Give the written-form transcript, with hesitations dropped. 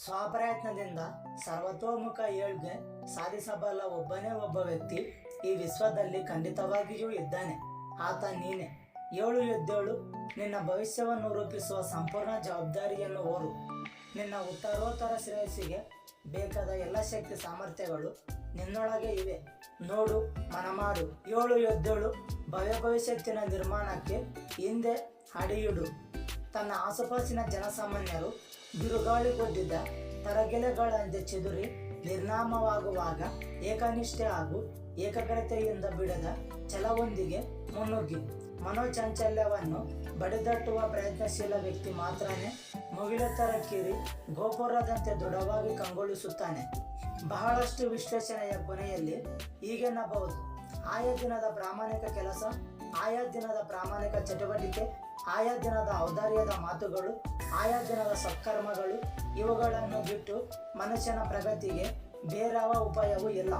ಸ್ವಪ್ರಯತ್ನದಿಂದ ಸರ್ವತೋಮುಖ ಏಳ್ಗೆ ಸಾಧಿಸಬಲ್ಲ ಒಬ್ಬನೇ ಒಬ್ಬ ವ್ಯಕ್ತಿ ಈ ವಿಶ್ವದಲ್ಲಿ ಖಂಡಿತವಾಗಿಯೂ ಇದ್ದಾನೆ. ಆತ ನೀನೆ. ಏಳು ಎದ್ದೇಳು, ನಿನ್ನ ಭವಿಷ್ಯವನ್ನು ರೂಪಿಸುವ ಸಂಪೂರ್ಣ ಜವಾಬ್ದಾರಿಯನ್ನು ಹೊರು. ನಿನ್ನ ಉತ್ತರೋತ್ತರ ಶ್ರೇಯಸ್ಸಿಗೆ ಬೇಕಾದ ಎಲ್ಲ ಶಕ್ತಿ ಸಾಮರ್ಥ್ಯಗಳು ನಿನ್ನೊಳಗೆ ಇವೆ. ನೋಡು, ಮನಮಾಡು. ಏಳು ಎದ್ದೇಳು, ಭವಿಷ್ಯತ್ತಿನ ನಿರ್ಮಾಣಕ್ಕೆ ಹಿಂದೆ ಅಡಿಯಿಡು. ತನ್ನ ಆಸುಪಾಸಿನ ಜನಸಾಮಾನ್ಯರು ಬಿರುಗಾಳಿಗೊಡ್ಡಿದ್ದ ತರಗೆಲೆಗಳಂತೆ ಚೆದುರಿ ನಿರ್ನಾಮವಾಗುವಾಗ ಏಕನಿಷ್ಠೆ ಹಾಗೂ ಏಕಾಗ್ರತೆಯಿಂದ ಬಿಡದ ಛಲವೊಂದಿಗೆ ಮುನ್ನುಗ್ಗಿ ಮನೋಚಾಂಚಲ್ಯವನ್ನು ಬಡಿದಟ್ಟುವ ಪ್ರಯತ್ನಶೀಲ ವ್ಯಕ್ತಿ ಮಾತ್ರನೇ ಮುಗಿಲೆತ್ತರಕ್ಕೇರಿ ಗೋಪುರದಂತೆ ದೃಢವಾಗಿ ಕಂಗೊಳಿಸುತ್ತಾನೆ. ಬಹಳಷ್ಟು ವಿಶ್ಲೇಷಣೆಯ ಕೊನೆಯಲ್ಲಿ ಹೀಗೆನ್ನಬಹುದು: ಆಯಾ ದಿನದ ಪ್ರಾಮಾಣಿಕ ಕೆಲಸ, ಆಯಾ ದಿನದ ಪ್ರಾಮಾಣಿಕ ಚಟುವಟಿಕೆ, ಆಯಾ ದಿನದ ಔದಾರ್ಯದ ಮಾತುಗಳು, ಆಯಾ ದಿನದ ಸತ್ಕರ್ಮಗಳು, ಇವುಗಳನ್ನು ಬಿಟ್ಟು ಮನುಷ್ಯನ ಪ್ರಗತಿಗೆ ಬೇರಾವ ಉಪಾಯವೂ ಇಲ್ಲ.